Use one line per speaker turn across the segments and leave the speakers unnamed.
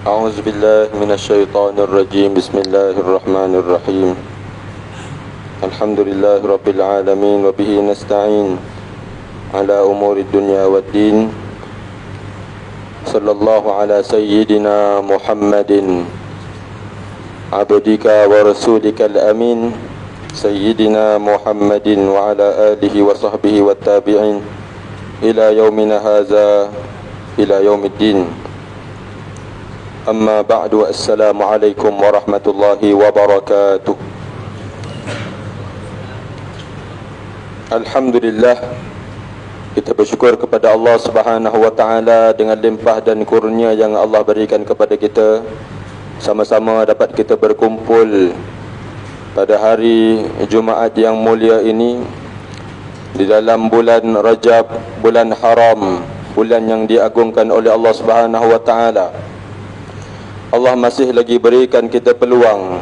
أعوذ بالله من الشيطان الرجيم. بسم الله الرحمن الرحيم. الحمد لله رب العالمين وبه نستعين على أمور الدنيا والدين. صلى الله على سيدنا محمد عبدك ورسولك الأمين سيدنا محمد وعلى آله وصحبه والتابعين إلى يومنا هذا إلى يوم الدين. أما بعد. السلام عليكم ورحمة الله وبركاته. Alhamdulillah, kita bersyukur kepada Allah Subhanahu wa taala dengan limpah dan kurnia yang Allah berikan kepada kita, sama-sama dapat kita berkumpul pada hari Jumaat yang mulia ini di dalam bulan Rajab, bulan haram, bulan yang diagungkan oleh Allah Subhanahu wa taala. Allah masih lagi berikan kita peluang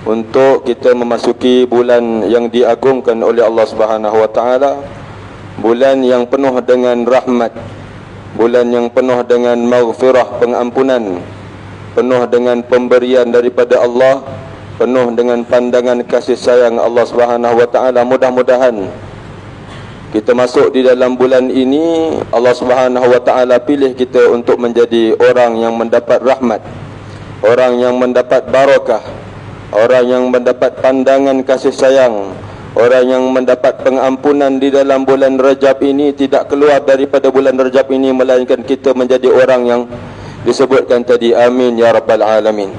untuk kita memasuki bulan yang diagungkan oleh Allah Subhanahu wa taala, bulan yang penuh dengan rahmat, bulan yang penuh dengan maghfirah, pengampunan, penuh dengan pemberian daripada Allah, penuh dengan pandangan kasih sayang Allah Subhanahu wa taala. Mudah-mudahan kita masuk di dalam bulan ini, Allah Subhanahu wa taala pilih kita untuk menjadi orang yang mendapat rahmat, orang yang mendapat barakah, orang yang mendapat pandangan kasih sayang, orang yang mendapat pengampunan di dalam bulan Rajab ini. Tidak keluar daripada bulan Rajab ini melainkan kita menjadi orang yang disebutkan tadi. Amin ya rabbal alamin.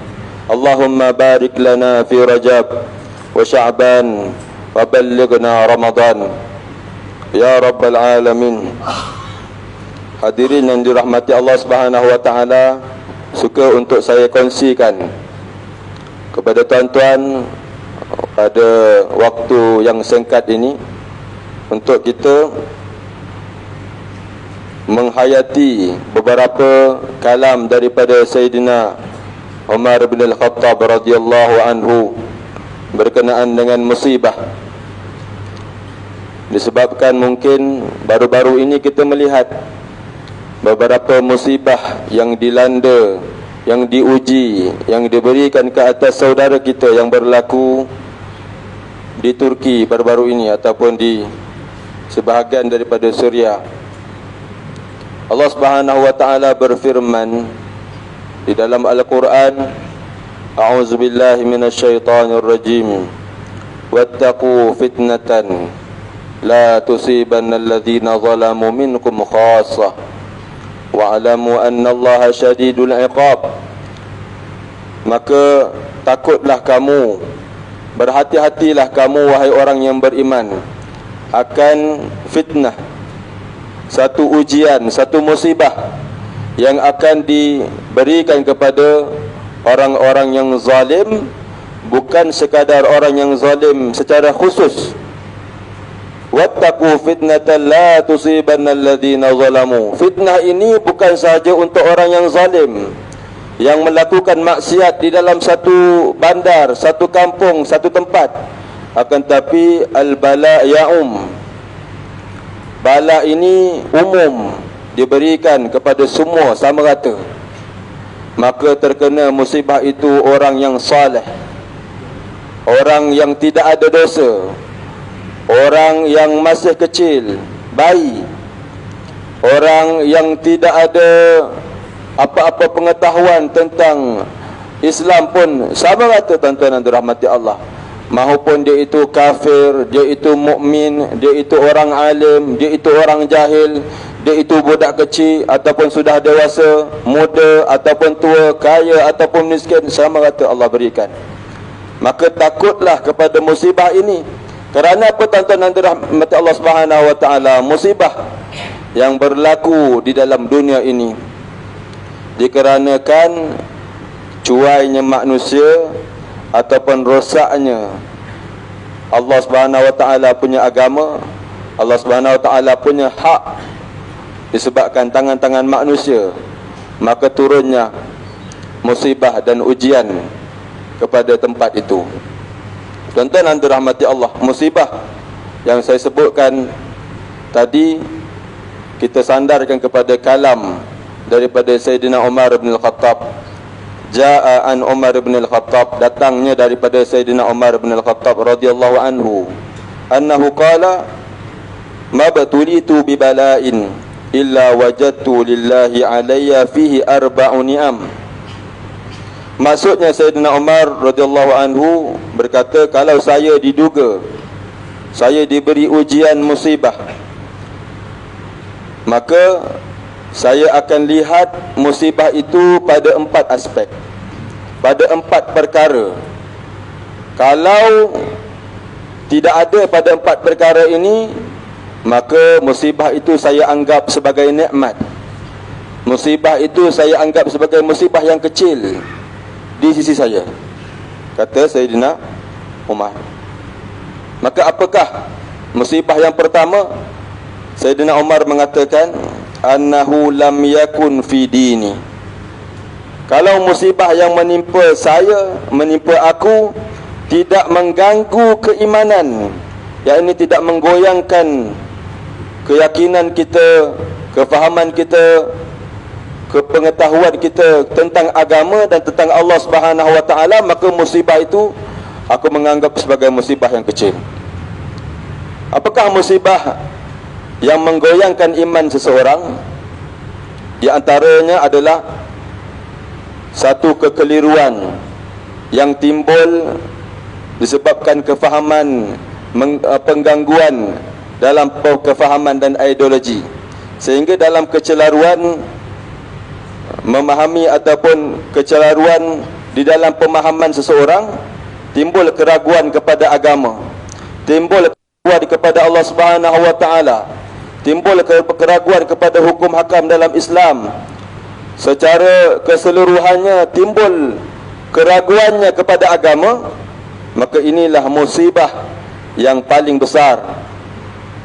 Allahumma barik lana fi Rajab wa Sya'ban wa ballighna Ramadan ya rabbal alamin. Hadirin yang dirahmati Allah Subhanahu wa taala, suka untuk saya kongsikan kepada tuan-tuan pada waktu yang singkat ini untuk kita menghayati beberapa kalam daripada Sayyidina Umar bin Al-Khattab radhiyallahu anhu berkenaan dengan musibah. Disebabkan mungkin baru-baru ini kita melihat beberapa musibah yang dilanda, yang diuji, yang diberikan ke atas saudara kita yang berlaku di Turki baru-baru ini ataupun di sebahagian daripada Syria. Allah Subhanahu wa taala berfirman di dalam Al-Quran, A'udzubillahi minasyaitonirrajim. Wattaqu fitnatan la tusibanna alladhina zalamu minkum khassah wa'alamu annallaha syadidul iqab. Maka takutlah kamu, berhati-hatilah kamu wahai orang yang beriman akan fitnah, satu ujian, satu musibah yang akan diberikan kepada orang-orang yang zalim, bukan sekadar orang yang zalim secara khusus. Wattaqu fitnatan la tusibanna alladhina zalamu. Fitnah ini bukan sahaja untuk orang yang zalim, yang melakukan maksiat di dalam satu bandar, satu kampung, satu tempat. Akan tapi al-bala ya'um. Bala ini umum, diberikan kepada semua sama rata. Maka terkena musibah itu orang yang saleh, orang yang tidak ada dosa, orang yang masih kecil, bayi, orang yang tidak ada apa-apa pengetahuan tentang Islam pun sama rata, tuan-tuan dan dirahmati Allah. Mahupun dia itu kafir, dia itu mukmin, dia itu orang alim, dia itu orang jahil, dia itu budak kecil ataupun sudah dewasa, muda ataupun tua, kaya ataupun miskin, sama rata Allah berikan. Maka takutlah kepada musibah ini. Kerana apa, tuan-tuan dan dirahmati Allah Subhanahu wa taala? Musibah yang berlaku di dalam dunia ini dikarenakan cuainya manusia ataupun rosaknya Allah Subhanahu wa taala punya agama, Allah Subhanahu wa taala punya hak. Disebabkan tangan-tangan manusia, maka turunnya musibah dan ujian kepada tempat itu. Tuan-tuan dan dirahmati Allah, musibah yang saya sebutkan tadi kita sandarkan kepada kalam daripada Sayyidina Umar bin Al-Khattab Jaa an Umar bin Al-Khattab, datangnya daripada Sayyidina Umar bin Al-Khattab radhiyallahu anhu, annahu qala ma batulitu bi bala'in illa wajadtu lillahi alayya fihi arba'u ni'am. Maksudnya Sayyidina Umar radhiyallahu anhu berkata, kalau saya diduga saya diberi ujian musibah, maka saya akan lihat musibah itu pada 4 aspek, pada 4 perkara. Kalau tidak ada pada 4 perkara ini, maka musibah itu saya anggap sebagai nikmat. Musibah itu saya anggap sebagai musibah yang kecil di sisi saya, kata Sayyidina Umar. Maka apakah musibah yang pertama? Sayyidina Umar mengatakan, annahu lam yakun fi dini. Kalau musibah yang menimpa saya, menimpa aku, tidak mengganggu keimanan, yakni tidak menggoyangkan keyakinan kita, kefahaman kita, kepengetahuan kita tentang agama dan tentang Allah Subhanahu wa taala, maka musibah itu aku menganggap sebagai musibah yang kecil. Apakah musibah yang menggoyangkan iman seseorang? Di antaranya adalah satu kekeliruan yang timbul disebabkan kefahaman, penggangguan dalam kefahaman dan ideologi, sehingga dalam kecelaruan memahami ataupun kecelaruan di dalam pemahaman seseorang, timbul keraguan kepada agama, timbul keraguan kepada Allah Subhanahu wa taala, timbul keraguan kepada hukum hakam dalam Islam. Secara keseluruhannya timbul keraguannya kepada agama, maka inilah musibah yang paling besar.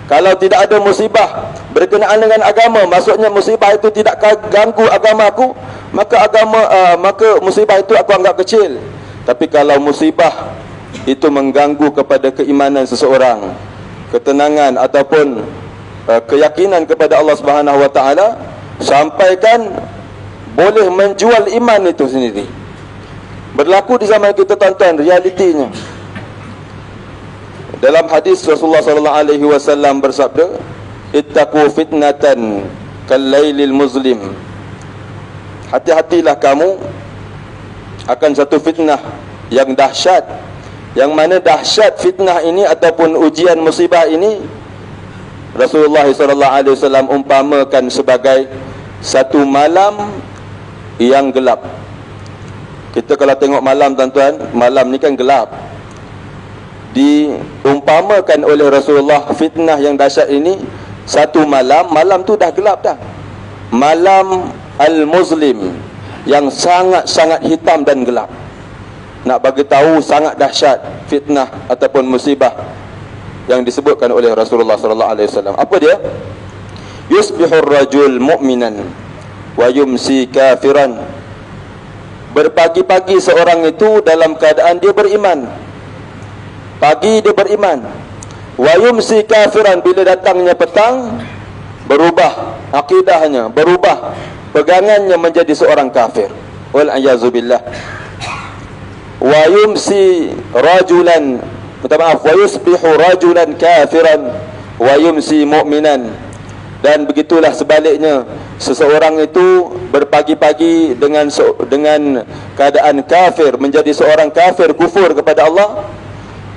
Kalau tidak ada musibah berkenaan dengan agama, maksudnya musibah itu tidak ganggu agamaku, maka musibah itu aku anggap kecil. Tapi kalau musibah itu mengganggu kepada keimanan seseorang, ketenangan ataupun keyakinan kepada Allah Subhanahu wa taala, sampaikan boleh menjual iman itu sendiri. Berlaku di zaman kita, tuan-tuan, realitinya. Dalam hadis Rasulullah sallallahu alaihi wasallam bersabda, ittaqu fitnatan kal-lailil muzlim. Hati-hatilah kamu akan satu fitnah yang dahsyat, yang mana dahsyat fitnah ini ataupun ujian musibah ini Rasulullah sallallahu alaihi wasallam umpamakan sebagai satu malam yang gelap. Kita kalau tengok malam, tuan-tuan, malam ni kan gelap. Diumpamakan oleh Rasulullah fitnah yang dahsyat ini satu malam, malam tu dah gelap dah. Malam al-muzlim yang sangat-sangat hitam dan gelap. Nak bagi tahu sangat dahsyat fitnah ataupun musibah yang disebutkan oleh Rasulullah sallallahu alaihi wasallam. Apa dia? Yusbihur rajul mu'minan wa yumsi kafiran. Berpagi-pagi seorang itu dalam keadaan dia beriman. Pagi dia beriman. Wa yumsi kafiran, bila datangnya petang berubah akidahnya, berubah pegangannya menjadi seorang kafir. Wal ayazubillah. Wa yumsi rajulan, minta maaf, wa yusbihu rajulan kafiran wa yumsi mu'minan. Dan begitulah sebaliknya, seseorang itu berpagi-pagi dengan keadaan kafir, menjadi seorang kafir, kufur kepada Allah,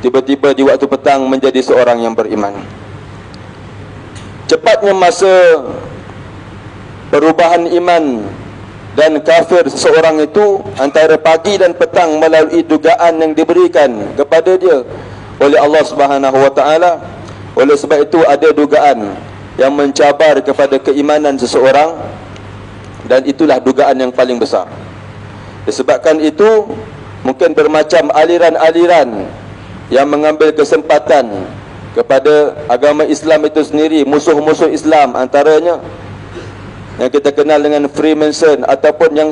tiba-tiba di waktu petang menjadi seorang yang beriman. Cepatnya masa perubahan iman dan kafir seseorang itu antara pagi dan petang melalui dugaan yang diberikan kepada dia oleh Allah Subhanahu wa taala. Oleh sebab itu ada dugaan yang mencabar kepada keimanan seseorang, dan itulah dugaan yang paling besar. Disebabkan itu mungkin bermacam aliran-aliran yang mengambil kesempatan kepada agama Islam itu sendiri, musuh-musuh Islam, antaranya yang kita kenal dengan Freemason ataupun yang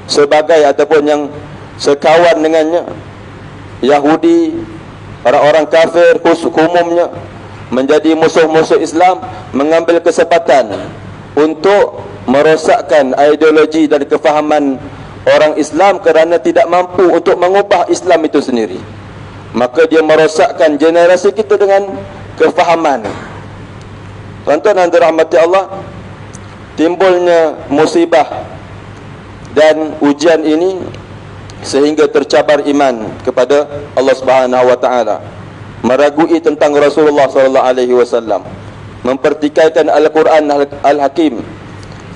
sebagai ataupun yang sekawan dengannya, Yahudi, orang-orang kafir umumnya, menjadi musuh-musuh Islam, mengambil kesempatan untuk merosakkan ideologi dan kefahaman orang Islam kerana tidak mampu untuk mengubah Islam itu sendiri. Maka dia merosakkan generasi kita dengan kefahaman. Tuan-tuan dan dirahmati Allah, timbulnya musibah dan ujian ini sehingga tercabar iman kepada Allah Subhanahu wa taala, meragui tentang Rasulullah sallallahu alaihi wasallam, mempertikaikan Al-Quran Al-Hakim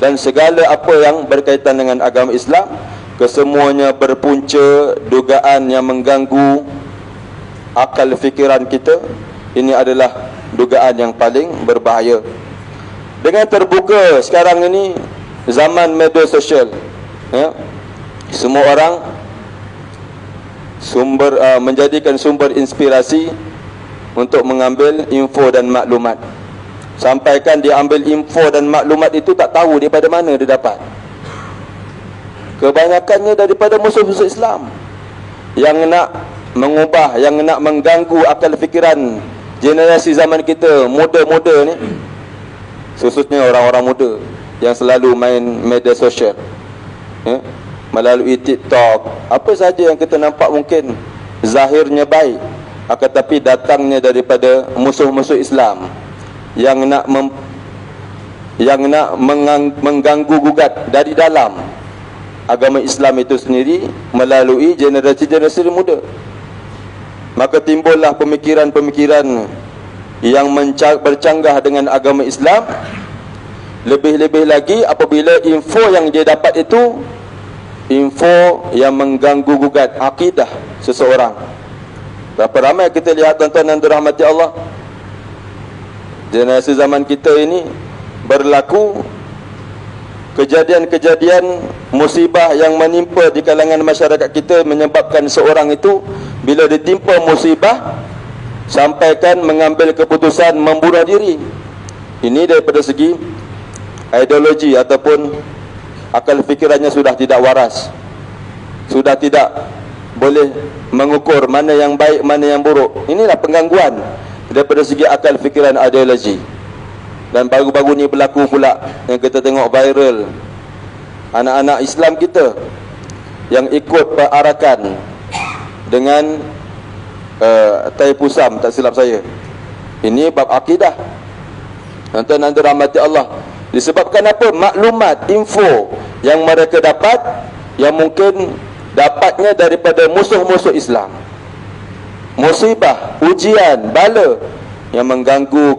dan segala apa yang berkaitan dengan agama Islam, kesemuanya berpunca dugaan yang mengganggu akal fikiran kita. Ini adalah dugaan yang paling berbahaya. Dengan terbuka sekarang ini zaman media sosial, ya, semua orang menjadikan sumber inspirasi untuk mengambil info dan maklumat. Sampaikan dia ambil info dan maklumat itu tak tahu daripada mana dia dapat. Kebanyakannya daripada musuh-musuh Islam yang nak mengubah, yang nak mengganggu akal fikiran generasi zaman kita, muda-muda ni, khususnya orang-orang muda yang selalu main media sosial, ya, melalui TikTok, apa saja yang kita nampak mungkin zahirnya baik, akan tapi datangnya daripada musuh-musuh Islam yang nak mengganggu gugat dari dalam agama Islam itu sendiri melalui generasi-generasi muda. Maka timbullah pemikiran-pemikiran yang bercanggah dengan agama Islam. Lebih-lebih lagi apabila info yang dia dapat itu info yang mengganggu gugat akidah seseorang. Berapa ramai kita lihat, tuan-tuan dan dirahmati Allah, generasi zaman kita ini berlaku kejadian-kejadian musibah yang menimpa di kalangan masyarakat kita, menyebabkan seorang itu bila ditimpa musibah sampaikan mengambil keputusan membunuh diri. Ini daripada segi ideologi ataupun akal fikirannya sudah tidak waras, sudah tidak boleh mengukur mana yang baik, mana yang buruk. Inilah penggangguan daripada segi akal fikiran ideologi. Dan baru-baru ni berlaku pula yang kita tengok viral, anak-anak Islam kita yang ikut perarakan dengan Tai Pusam, tak silap saya. Ini bab akidah. Tuan-tuan dan dirahmati Allah, disebabkan apa? Maklumat, info yang mereka dapat yang mungkin dapatnya daripada musuh-musuh Islam. Musibah, ujian, bala yang mengganggu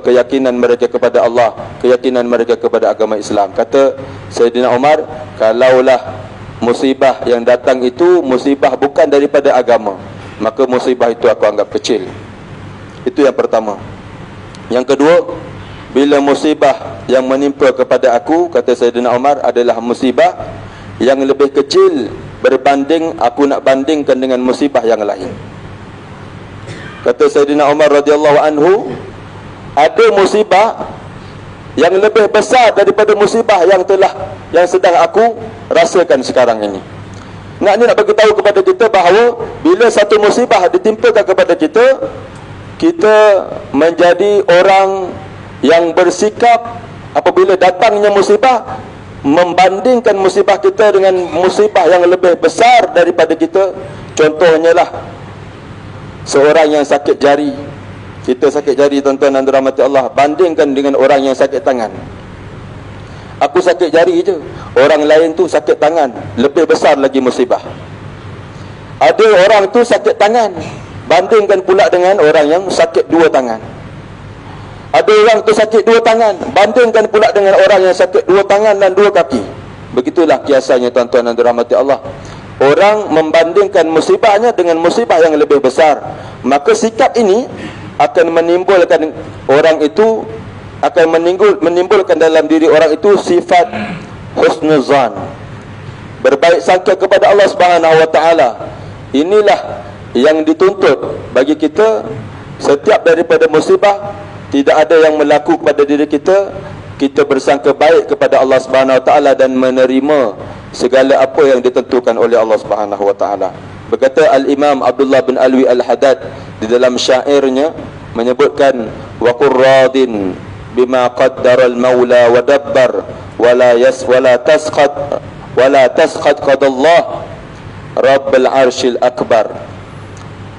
keyakinan mereka kepada Allah, keyakinan mereka kepada agama Islam. Kata Sayyidina Umar, kalaulah musibah yang datang itu musibah bukan daripada agama, maka musibah itu aku anggap kecil. Itu yang pertama. Yang kedua, bila musibah yang menimpa kepada aku, kata Sayyidina Umar, adalah musibah yang lebih kecil berbanding aku nak bandingkan dengan musibah yang lain. Kata Sayyidina Umar radhiyallahu anhu, ada musibah yang lebih besar daripada musibah yang sedang aku rasakan sekarang ini. Nak bagi tahu kepada kita bahawa bila satu musibah ditimpakan kepada kita, kita menjadi orang yang bersikap apabila datangnya musibah membandingkan musibah kita dengan musibah yang lebih besar daripada kita. Contohnya lah seorang yang sakit jari. Kita sakit jari, tuan-tuan dan dirahmati Allah, bandingkan dengan orang yang sakit tangan. Aku sakit jari je, orang lain tu sakit tangan, lebih besar lagi musibah. Ada orang tu sakit tangan, bandingkan pula dengan orang yang sakit dua tangan. Ada orang tu sakit dua tangan, bandingkan pula dengan orang yang sakit dua tangan dan dua kaki. Begitulah kiasannya, tuan-tuan dan dirahmati Allah. Orang membandingkan musibahnya dengan musibah yang lebih besar, maka sikap ini akan menimbulkan orang itu, akan menimbulkan dalam diri orang itu sifat husnuzan, berbaik sangka kepada Allah Subhanahu wa taala. Inilah yang dituntut bagi kita. Setiap daripada musibah, tidak ada yang berlaku kepada diri kita, kita bersangka baik kepada Allah Subhanahu wa taala dan menerima segala apa yang ditentukan oleh Allah Subhanahu wa taala. Berkata Al-Imam Abdullah bin Alwi Al-Haddad di dalam syairnya, menyebutkan wa qur radin bima qaddara al-maula wa dabbar wala tasqat qadallah rabbul arsyil akbar.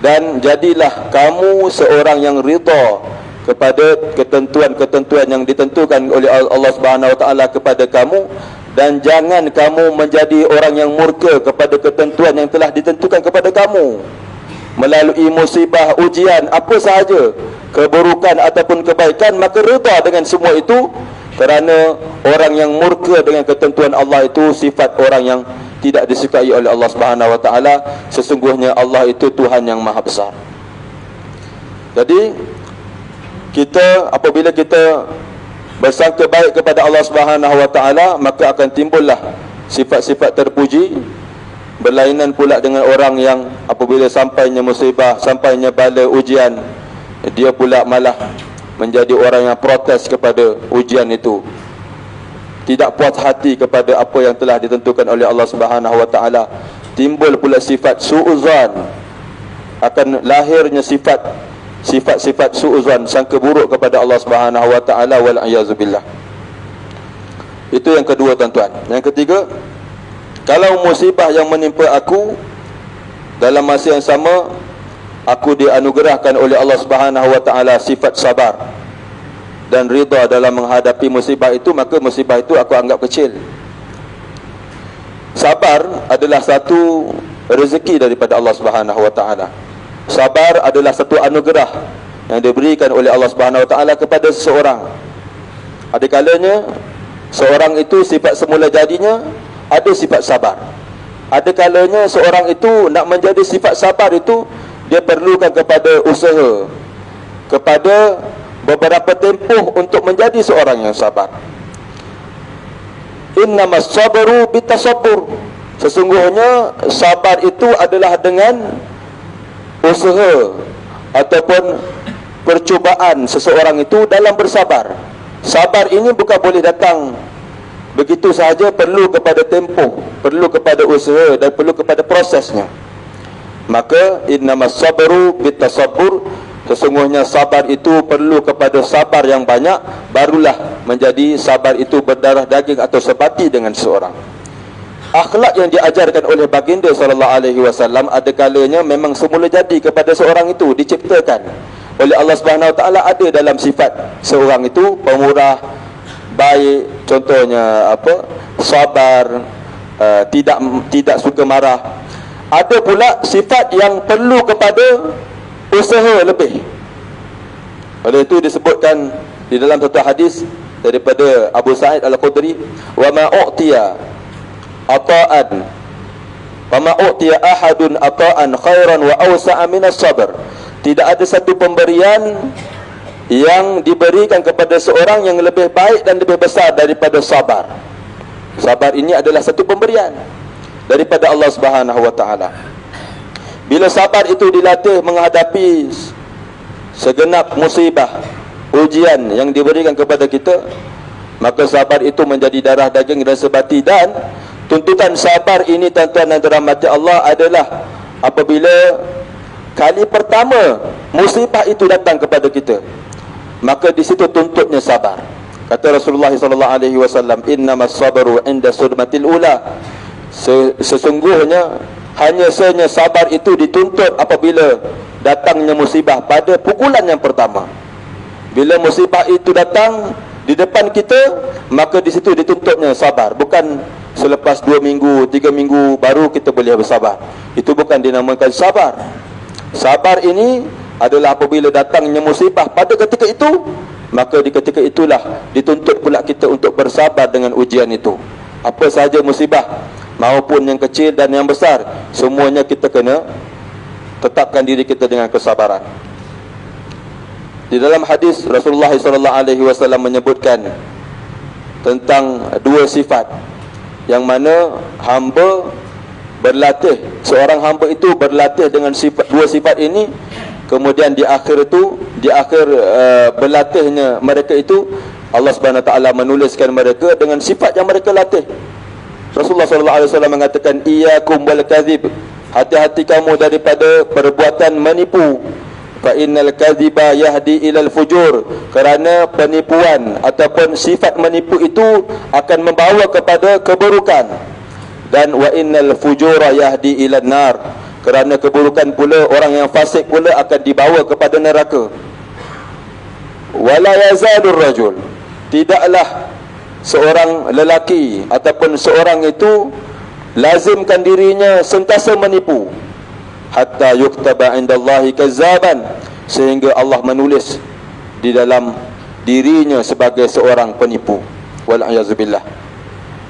Dan jadilah kamu seorang yang ridha kepada ketentuan-ketentuan yang ditentukan oleh Allah Subhanahu wa taala kepada kamu, dan jangan kamu menjadi orang yang murka kepada ketentuan yang telah ditentukan kepada kamu melalui musibah, ujian, apa sahaja, keburukan ataupun kebaikan, maka redha dengan semua itu, kerana orang yang murka dengan ketentuan Allah itu sifat orang yang tidak disukai oleh Allah Subhanahu wa taala. Sesungguhnya Allah itu Tuhan yang Maha Besar. Jadi kita, apabila kita bersangka baik kepada Allah Subhanahu wa taala, maka akan timbullah sifat-sifat terpuji. Berlainan pula dengan orang yang apabila sampainya musibah, sampainya bala, ujian, dia pula malah menjadi orang yang protes kepada ujian itu, tidak puas hati kepada apa yang telah ditentukan oleh Allah Subhanahu wa taala. Timbul pula sifat su'uzan, akan lahirnya sifat-sifat su'uzan, sangka buruk kepada Allah Subhanahu wa taala, wal a'yazubillah. Itu yang kedua, tuan-tuan. Yang ketiga, kalau musibah yang menimpa aku, dalam masa yang sama aku dianugerahkan oleh Allah Subhanahu wa taala sifat sabar dan ridha dalam menghadapi musibah itu, maka musibah itu aku anggap kecil. Sabar adalah satu rezeki daripada Allah Subhanahu wa taala. Sabar adalah satu anugerah yang diberikan oleh Allah Subhanahu wa taala kepada seseorang. Ada kalanya seorang itu sifat semula jadinya ada sifat sabar. Ada kalanya seorang itu nak menjadi sifat sabar itu, dia perlukan kepada usaha, kepada beberapa tempoh untuk menjadi seorang yang sabar. Innamas sabru bitasabbur. Sesungguhnya sabar itu adalah dengan usaha ataupun percubaan seseorang itu dalam bersabar. Sabar ini bukan boleh datang begitu sahaja, perlu kepada tempoh, perlu kepada usaha dan perlu kepada prosesnya. Maka innamas sabru bitasabbur, sesungguhnya sabar itu perlu kepada sabar yang banyak, barulah menjadi sabar itu berdarah daging atau sebati dengan seseorang. Akhlak yang diajarkan oleh baginda sallallahu alaihi wasallam ada kalanya memang semula jadi kepada seorang itu, diciptakan oleh Allah Subhanahu wa taala, ada dalam sifat seorang itu pemurah, baik, contohnya apa, sabar, tidak suka marah. Ada pula sifat yang perlu kepada usaha lebih. Oleh itu disebutkan di dalam satu hadis daripada Abu Sa'id Al-Khudri, wa ma u'tiya ata'an wa ma u'tiya ahadun ata'an khairan wa awsa'a min as-sabr. Tidak ada satu pemberian yang diberikan kepada seorang yang lebih baik dan lebih besar daripada sabar. Sabar ini adalah satu pemberian daripada Allah Subhanahu wa taala. Bila sabar itu dilatih menghadapi segenap musibah, ujian yang diberikan kepada kita, maka sabar itu menjadi darah daging dan sebati. Dan tuntutan sabar ini, tuan-tuan dan dirahmati Allah, adalah apabila kali pertama musibah itu datang kepada kita, maka di situ tuntutnya sabar. Kata Rasulullah sallallahu alaihi wasallam, innamas sabru 'inda sudmatil ula. Sesungguhnya hanya sahaja sabar itu dituntut apabila datangnya musibah pada pukulan yang pertama. Bila musibah itu datang di depan kita, maka di situ dituntutnya sabar. Bukan selepas 2 minggu, 3 minggu baru kita boleh bersabar. Itu bukan dinamakan sabar. Sabar ini adalah apabila datangnya musibah pada ketika itu, maka di ketika itulah dituntut pula kita untuk bersabar dengan ujian itu. Apa sahaja musibah, maupun yang kecil dan yang besar, semuanya kita kena tetapkan diri kita dengan kesabaran. Di dalam hadis Rasulullah SAW menyebutkan tentang 2 sifat yang mana hamba berlatih, seorang hamba itu berlatih dengan 2 sifat ini. Kemudian di akhir berlatihnya mereka itu, Allah Subhanahu Wa Taala menuliskan mereka dengan sifat yang mereka latih. Rasulullah SAW mengatakan, iyyakum wal kadzib, hati-hati kamu daripada perbuatan menipu. fa innal kadhiba yahdi ilal fujur, kerana penipuan ataupun sifat menipu itu akan membawa kepada keburukan. Dan wa innal fujura yahdi ilan nar, kerana keburukan pula, orang yang fasik pula akan dibawa kepada neraka. Wala yazalur rajul, tidaklah seorang lelaki ataupun seorang itu lazimkan dirinya sentiasa menipu, hatta yuktaba indallahi kazzaban, sehingga Allah menulis di dalam dirinya sebagai seorang penipu. Wal'ayazubillah.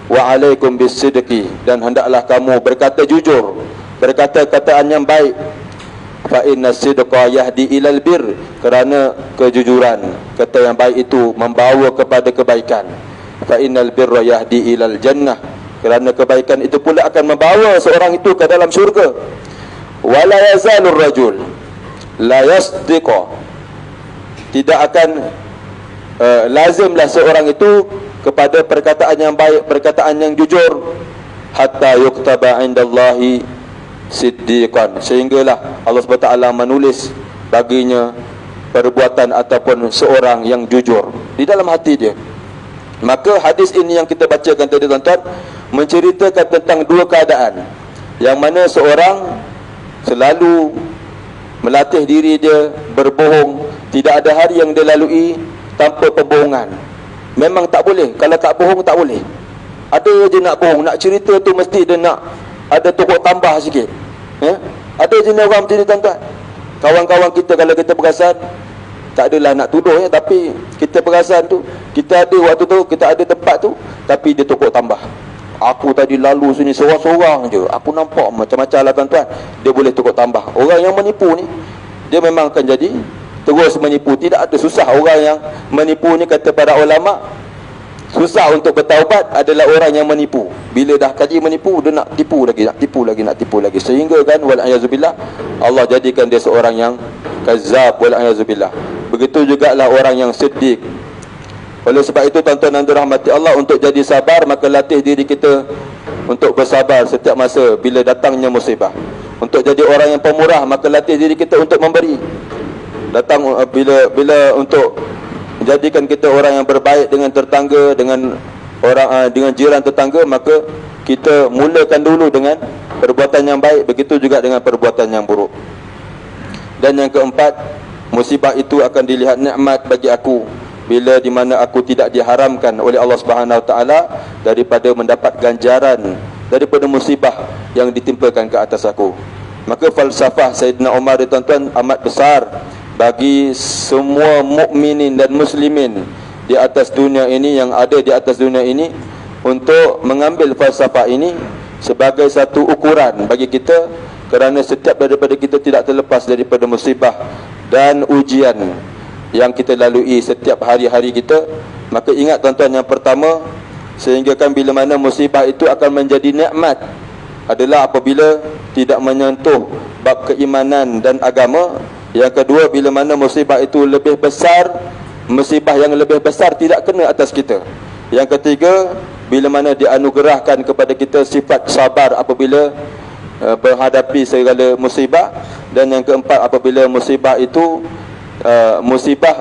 Wa alaikum bisidqi, dan hendaklah kamu berkata jujur, berkata kataan yang baik. Fa inna sidqa yahdi ilal bir, kerana kejujuran, kata yang baik itu membawa kepada kebaikan. Fa innal birra yahdi ilal jannah, kerana kebaikan itu pula akan membawa seorang itu ke dalam syurga. Wala yazalur rajul la yasdiqa, tidak akan lazimlah seorang itu kepada perkataan yang baik, perkataan yang jujur, hatta yuktaba indallahi siddiqan, sehinggalah Allah SWT menulis baginya perbuatan ataupun seorang yang jujur di dalam hati dia. Maka hadis ini yang kita bacakan tadi tuan-tuan menceritakan tentang dua keadaan, yang mana seorang selalu melatih diri dia berbohong. Tidak ada hari yang dia lalui tanpa pembohongan. Memang tak boleh, kalau tak bohong tak boleh. Ada je nak bohong, nak cerita tu mesti dia nak ada tokok tambah sikit. Ada je orang macam ni tuan-tuan. Kawan-kawan kita kalau kita perasan, tak adalah nak tuduh ya, tapi kita perasan tu, kita ada waktu tu, kita ada tempat tu, tapi dia tokok tambah. Aku tadi lalu sini seorang-seorang je, aku nampak macam-macam lah tuan-tuan. Dia boleh tokok tambah. Orang yang menipu ni, dia memang akan jadi terus menipu. Tidak ada susah orang yang menipu ni, kata para ulama, susah untuk bertaubat adalah orang yang menipu. Bila dah kaji menipu, dia nak tipu lagi, nak tipu lagi, nak tipu lagi, sehingga kan wal'ayazubillah Allah jadikan dia seorang yang kazab, wal'ayazubillah. Begitu jugalah orang yang siddiq. Oleh sebab itu tuan-tuan dan dirahmati Allah, untuk jadi sabar maka latih diri kita untuk bersabar setiap masa bila datangnya musibah. Untuk jadi orang yang pemurah maka latih diri kita untuk memberi. Datang bila untuk menjadikan kita orang yang berbaik dengan tetangga, dengan orang, dengan jiran tetangga, maka kita mulakan dulu dengan perbuatan yang baik, begitu juga dengan perbuatan yang buruk. Dan yang keempat, musibah itu akan dilihat nikmat bagi aku bila di mana aku tidak diharamkan oleh Allah Subhanahu Wa Taala daripada mendapat ganjaran daripada musibah yang ditimpakan ke atas aku. Maka falsafah Sayyidina Umar, tuan-tuan, amat besar bagi semua mukminin dan muslimin di atas dunia ini, yang ada di atas dunia ini, untuk mengambil falsafah ini sebagai satu ukuran bagi kita, kerana setiap daripada kita tidak terlepas daripada musibah dan ujian yang kita lalui setiap hari-hari kita. Maka ingat tuan-tuan, yang pertama, sehingga kan bila mana musibah itu akan menjadi nikmat adalah apabila tidak menyentuh bab keimanan dan agama. Yang kedua, bila mana musibah itu lebih besar, musibah yang lebih besar tidak kena atas kita. Yang ketiga, bila mana dianugerahkan kepada kita sifat sabar apabila menghadapi segala musibah. Dan yang keempat, apabila musibah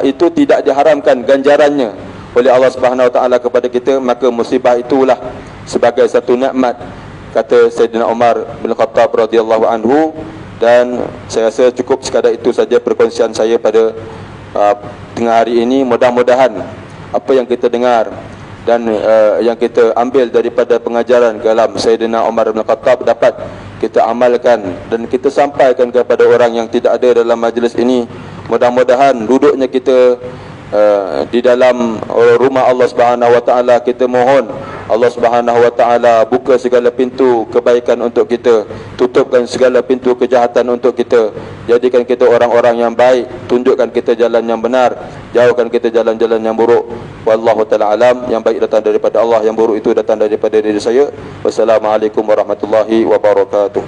itu tidak diharamkan ganjarannya oleh Allah Subhanahu Wa Taala kepada kita, maka musibah itulah sebagai satu nikmat, kata Sayyidina Umar bin Khattab radhiyallahu anhu. Dan saya rasa cukup sekadar itu saja perkongsian saya pada tengah hari ini. Mudah-mudahan apa yang kita dengar dan yang kita ambil daripada pengajaran kalam Sayyidina Umar bin Khattab dapat kita amalkan dan kita sampaikan kepada orang yang tidak ada dalam majlis ini. Mudah-mudahan duduknya kita di dalam rumah Allah Subhanahu Wa Taala, kita mohon Allah Subhanahu Wa Taala buka segala pintu kebaikan untuk kita, tutupkan segala pintu kejahatan untuk kita, jadikan kita orang-orang yang baik, tunjukkan kita jalan yang benar, jauhkan kita jalan-jalan yang buruk. Wallahu taala alam. Yang baik datang daripada Allah, yang buruk itu datang daripada diri saya. Wassalamualaikum warahmatullahi wabarakatuh.